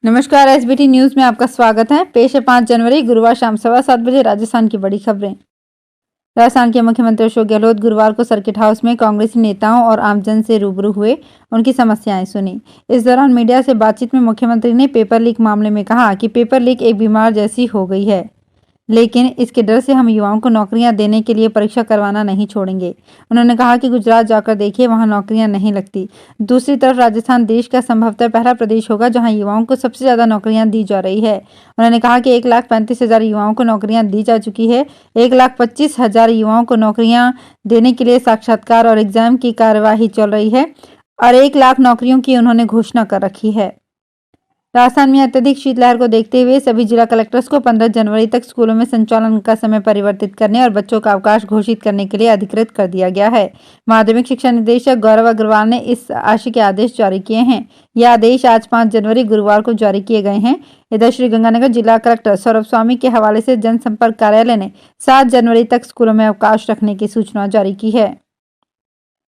नमस्कार, SBT news में आपका स्वागत है। पेश है 5 जनवरी गुरुवार शाम 7:15 राजस्थान की बड़ी खबरें। राजस्थान के मुख्यमंत्री अशोक गहलोत गुरुवार को सर्किट हाउस में कांग्रेसी नेताओं और आमजन से रूबरू हुए, उनकी समस्याएं सुनी। इस दौरान मीडिया से बातचीत में मुख्यमंत्री ने पेपर लीक मामले में कहा कि पेपर लीक एक बीमार जैसी हो गई है, लेकिन इसके डर से हम युवाओं को नौकरियां देने के लिए परीक्षा करवाना नहीं छोड़ेंगे। उन्होंने कहा कि गुजरात जाकर देखिए, वहां नौकरियां नहीं लगती। दूसरी तरफ राजस्थान देश का संभवतः पहला प्रदेश होगा जहां युवाओं को सबसे ज्यादा नौकरियां दी जा रही है। उन्होंने कहा कि 1,35,000 युवाओं को नौकरियां दी जा चुकी है। 1,25,000 युवाओं को नौकरियां देने के लिए साक्षात्कार और एग्जाम की कार्यवाही चल रही है और 1 लाख नौकरियों की उन्होंने घोषणा कर रखी है। राजस्थान में अत्यधिक शीतलहर को देखते हुए सभी जिला कलेक्टर्स को 15 जनवरी तक स्कूलों में संचालन का समय परिवर्तित करने और बच्चों का अवकाश घोषित करने के लिए अधिकृत कर दिया गया है। माध्यमिक शिक्षा निदेशक गौरव अग्रवाल ने इस आशय के आदेश जारी किए हैं। यह आदेश आज 5 जनवरी गुरुवार को जारी किए गए हैं। इधर श्रीगंगानगर जिला कलेक्टर सौरभ स्वामी के हवाले से जनसंपर्क कार्यालय ने 7 जनवरी तक स्कूलों में अवकाश रखने की सूचना जारी की है।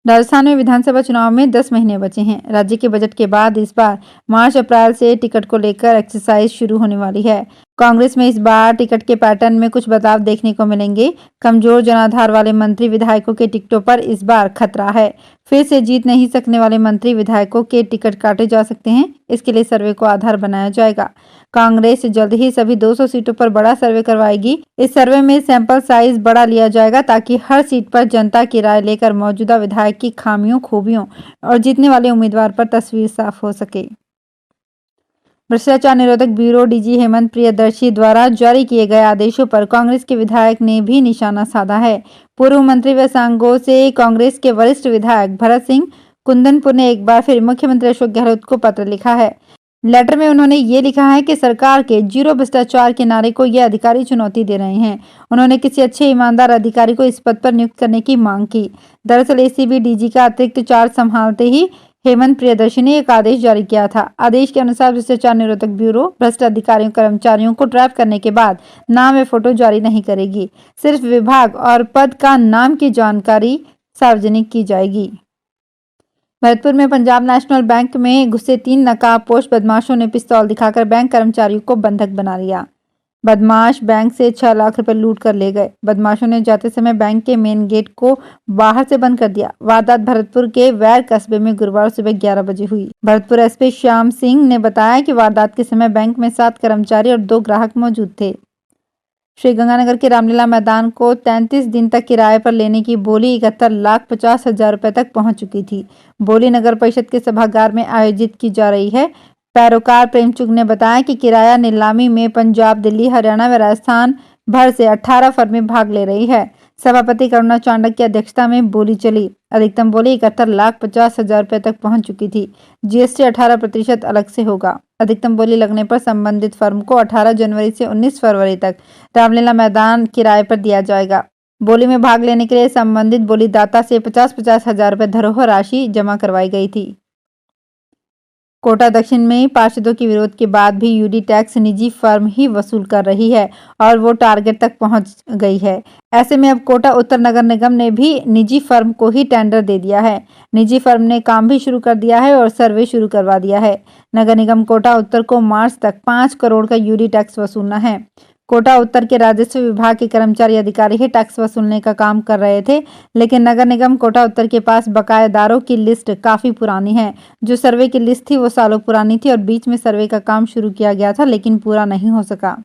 राजस्थान में विधानसभा चुनाव में 10 महीने बचे हैं। राज्य के बजट के बाद इस बार मार्च अप्रैल से टिकट को लेकर एक्सरसाइज शुरू होने वाली है। कांग्रेस में इस बार टिकट के पैटर्न में कुछ बदलाव देखने को मिलेंगे। कमजोर जनाधार वाले मंत्री विधायकों के टिकटों पर इस बार खतरा है। फिर से जीत नहीं सकने वाले मंत्री विधायकों के टिकट काटे जा सकते हैं। इसके लिए सर्वे को आधार बनाया जाएगा। कांग्रेस जल्द ही सभी 200 सीटों पर बड़ा सर्वे करवाएगी। इस सर्वे में सैंपल साइज बड़ा लिया जाएगा ताकि हर सीट पर जनता की राय लेकर मौजूदा विधायक की खामियों, खूबियों और जीतने वाले उम्मीदवार पर तस्वीर साफ हो सके। भ्रष्टाचार निरोधक ब्यूरो डीजी हेमंत प्रियदर्शी द्वारा जारी किए गए आदेशों पर कांग्रेस के विधायक ने भी निशाना साधा है। पूर्व मंत्री व सांगो से कांग्रेस के वरिष्ठ विधायक भरत सिंह कुंदनपुर ने एक बार फिर मुख्यमंत्री अशोक गहलोत को पत्र लिखा है। लेटर में उन्होंने ये लिखा है कि सरकार के जीरो भ्रष्टाचार के नारे को ये अधिकारी चुनौती दे रहे हैं। उन्होंने किसी अच्छे ईमानदार अधिकारी को इस पद पर नियुक्त करने की मांग की। दरअसल एसीबी डीजी का अतिरिक्त चार्ज संभालते ही हेमंत प्रियदर्शी ने एक आदेश जारी किया था। आदेश के अनुसार भ्रष्टाचार निरोधक ब्यूरो भ्रष्ट अधिकारियों कर्मचारियों को ट्रैप करने के बाद नाम व फोटो जारी नहीं करेगी। सिर्फ विभाग और पद का नाम की जानकारी सार्वजनिक की जाएगी। भरतपुर में पंजाब नेशनल बैंक में घुसे 3 नकाबपोश बदमाशों ने पिस्तौल दिखाकर बैंक कर्मचारियों को बंधक बना लिया। बदमाश बैंक से 6 लाख रुपए लूट कर ले गए। बदमाशों ने जाते समय बैंक के मेन गेट को बाहर से बंद कर दिया। वारदात भरतपुर के वैर कस्बे में गुरुवार सुबह 11 बजे हुई। भरतपुर एसपी श्याम सिंह ने बताया कि वारदात के समय बैंक में 7 कर्मचारी और 2 ग्राहक मौजूद थे। श्रीगंगानगर के रामलीला मैदान को 33 दिन तक किराए पर लेने की बोली 71,50,000 रुपए तक पहुंच चुकी थी। बोली नगर परिषद के सभागार में आयोजित की जा रही है। पैरोकार प्रेमचुग ने बताया कि किराया नीलामी में पंजाब, दिल्ली, हरियाणा व राजस्थान भर से 18 फर्में भाग ले रही है। सभापति करुणा चांडक की अध्यक्षता में बोली चली। अधिकतम बोली 71,50,000 रुपए तक पहुंच चुकी थी। जीएसटी 18% अलग से होगा। अधिकतम बोली लगने पर संबंधित फर्म को 18 जनवरी से 19 फरवरी तक रामलीला मैदान किराए पर दिया जाएगा। बोली में भाग लेने के लिए संबंधित बोलीदाता से 50-50 हजार रुपए धरोहर राशि जमा करवाई गई थी। कोटा दक्षिण में पार्षदों के विरोध के बाद भी यूडी टैक्स निजी फर्म ही वसूल कर रही है और वो टारगेट तक पहुंच गई है। ऐसे में अब कोटा उत्तर नगर निगम ने भी निजी फर्म को ही टेंडर दे दिया है। निजी फर्म ने काम भी शुरू कर दिया है और सर्वे शुरू करवा दिया है। नगर निगम कोटा उत्तर को मार्च तक 5 करोड़ का यूडी टैक्स वसूलना है। कोटा उत्तर के राजस्व विभाग के कर्मचारी अधिकारी ही टैक्स वसूलने का काम कर रहे थे, लेकिन नगर निगम कोटा उत्तर के पास बकायेदारों की लिस्ट काफी पुरानी है। जो सर्वे की लिस्ट थी वो सालों पुरानी थी और बीच में सर्वे का काम शुरू किया गया था, लेकिन पूरा नहीं हो सका।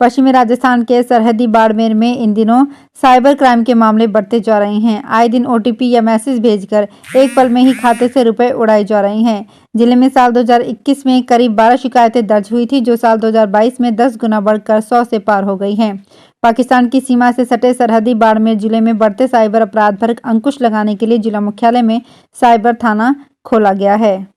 पश्चिमी राजस्थान के सरहदी बाड़मेर में इन दिनों साइबर क्राइम के मामले बढ़ते जा रहे हैं। आए दिन ओटीपी या मैसेज भेजकर एक पल में ही खाते से रुपए उड़ाए जा रहे हैं। जिले में साल 2021 में करीब 12 शिकायतें दर्ज हुई थी, जो साल 2022 में 10 गुना बढ़कर 100 से पार हो गई हैं। पाकिस्तान की सीमा से सटे सरहदी बाड़मेर जिले में बढ़ते साइबर अपराध पर अंकुश लगाने के लिए जिला मुख्यालय में साइबर थाना खोला गया है।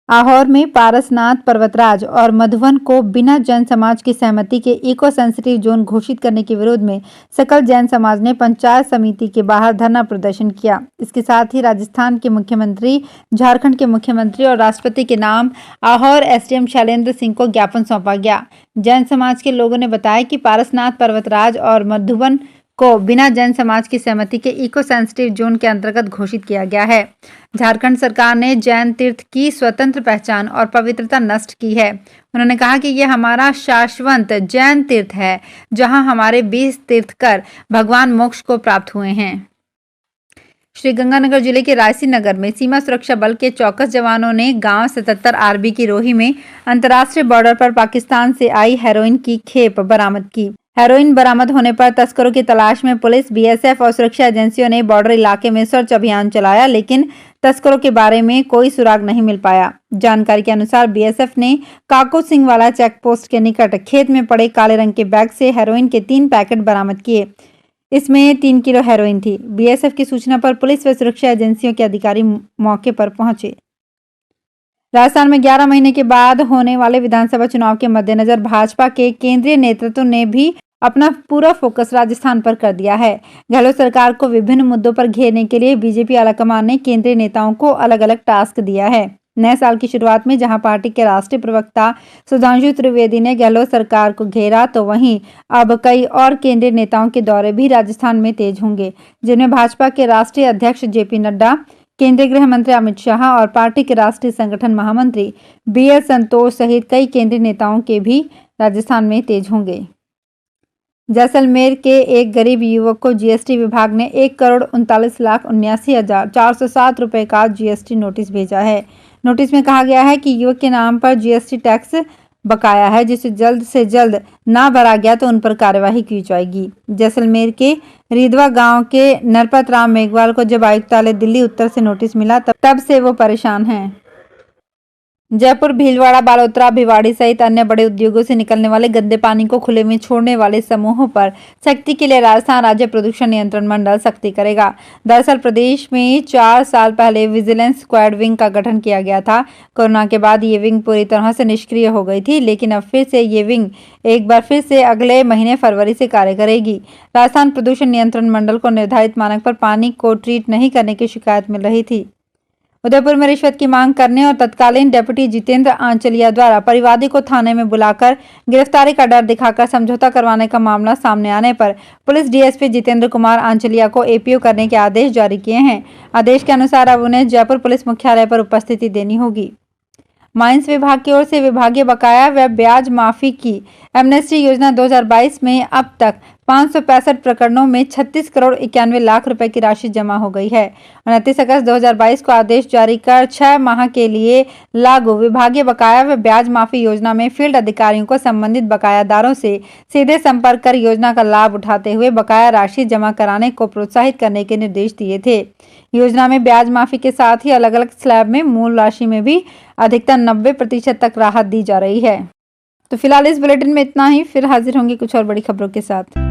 आहोर में पारसनाथ पर्वतराज और मधुवन को बिना जैन समाज की सहमति के इको सेंसिटिव जोन घोषित करने के विरोध में सकल जैन समाज ने पंचायत समिति के बाहर धरना प्रदर्शन किया। इसके साथ ही राजस्थान के मुख्यमंत्री, झारखंड के मुख्यमंत्री और राष्ट्रपति के नाम आहोर एसडीएम शैलेंद्र सिंह को ज्ञापन सौंपा गया। जैन समाज के लोगों ने बताया कि पारसनाथ पर्वतराज और मधुवन को बिना जैन समाज की सहमति के इको सेंसिटिव जोन के अंतर्गत घोषित किया गया है। झारखंड सरकार ने जैन तीर्थ की स्वतंत्र पहचान और पवित्रता नष्ट की है। उन्होंने कहा कि यह हमारा शाश्वत जैन तीर्थ है, जहां हमारे 20 तीर्थकर भगवान मोक्ष को प्राप्त हुए हैं। श्रीगंगानगर जिले के रायसी नगर में सीमा सुरक्षा बल के चौकस जवानों ने गांव 77 आरबी की रोही में अंतर्राष्ट्रीय बॉर्डर पर पाकिस्तान से आई हेरोइन की खेप बरामद की। हेरोइन बरामद होने पर तस्करों की तलाश में पुलिस, बीएसएफ और सुरक्षा एजेंसियों ने बॉर्डर इलाके में सर्च अभियान चलाया, लेकिन तस्करों के बारे में कोई सुराग नहीं मिल पाया। जानकारी के अनुसार बीएसएफ ने काको सिंह वाला चेक पोस्ट के निकट खेत में पड़े काले रंग के बैग से हेरोइन के 3 पैकेट बरामद किए। इसमें 3 किलो हेरोइन थी। बीएसएफ की सूचना पर पुलिस व सुरक्षा एजेंसियों के अधिकारी मौके पर पहुंचे। राजस्थान में 11 महीने के बाद होने वाले विधानसभा चुनाव के मद्देनजर भाजपा के केंद्रीय नेतृत्व ने भी अपना पूरा फोकस राजस्थान पर कर दिया है। गहलोत सरकार को विभिन्न मुद्दों पर घेरने के लिए बीजेपी आलाकमान ने केंद्रीय नेताओं को अलग अलग टास्क दिया है। नए साल की शुरुआत में जहां पार्टी के राष्ट्रीय प्रवक्ता सुधांशु त्रिवेदी ने गहलोत सरकार को घेरा, तो वहीं अब कई और केंद्रीय नेताओं के दौरे भी राजस्थान में तेज होंगे, जिनमें भाजपा के राष्ट्रीय अध्यक्ष जेपी नड्डा, केंद्रीय गृह मंत्री अमित शाह और पार्टी के राष्ट्रीय संगठन महामंत्री बीएल संतोष सहित कई केंद्रीय नेताओं के भी राजस्थान में तेज होंगे। जैसलमेर के एक गरीब युवक को जीएसटी विभाग ने 1,39,79,407 रुपए का जीएसटी नोटिस भेजा है। नोटिस में कहा गया है कि युवक के नाम पर जीएसटी टैक्स बकाया है, जिसे जल्द से जल्द ना भरा गया तो उन पर कार्यवाही की जाएगी। जैसलमेर के रिधवा गांव के नरपत राम मेघवाल को जब आयुक्तालय दिल्ली उत्तर से नोटिस मिला तब से वो परेशान हैं। जयपुर, भीलवाड़ा, बालोतरा, भिवाड़ी सहित अन्य बड़े उद्योगों से निकलने वाले गंदे पानी को खुले में छोड़ने वाले समूहों पर सख्ती के लिए राजस्थान राज्य प्रदूषण नियंत्रण मंडल सख्ती करेगा। दरअसल प्रदेश में 4 साल पहले विजिलेंस स्क्वाड विंग का गठन किया गया था। कोरोना के बाद ये विंग पूरी तरह से निष्क्रिय हो गई थी, लेकिन अब फिर से ये विंग एक बार फिर से अगले महीने फरवरी से कार्य करेगी। राजस्थान प्रदूषण नियंत्रण मंडल को निर्धारित मानक पर पानी को ट्रीट नहीं करने की शिकायत मिल रही थी। उदयपुर में रिश्वत की मांग करने और तत्कालीन डिप्टी जितेंद्र आंचलिया द्वारा परिवादी को थाने में बुलाकर गिरफ्तारी का डर दिखाकर समझौता करवाने का मामला सामने आने पर पुलिस डीएसपी जितेंद्र कुमार आंचलिया को एपीओ करने के आदेश जारी किए हैं। आदेश के अनुसार अब उन्हें जयपुर पुलिस मुख्यालय पर उपस्थिति देनी होगी। माइंस विभाग की ओर से विभागीय बकाया व ब्याज माफी की एमनेस्टी योजना 2022 में अब तक 565 प्रकरणों में 36 करोड़ 91 लाख रुपए की राशि जमा हो गई है। 29 अगस्त 2022 को आदेश जारी कर 6 माह के लिए लागू विभागीय बकाया व ब्याज माफी योजना में फील्ड अधिकारियों को संबंधित बकायादारों से सीधे संपर्क कर योजना का लाभ उठाते हुए बकाया राशि जमा कराने को प्रोत्साहित करने के निर्देश दिए थे। योजना में ब्याज माफी के साथ ही अलग अलग स्लैब में मूल राशि में भी अधिकतम 90% तक राहत दी जा रही है। तो फिलहाल इस बुलेटिन में इतना ही, फिर हाजिर होंगे कुछ और बड़ी खबरों के साथ।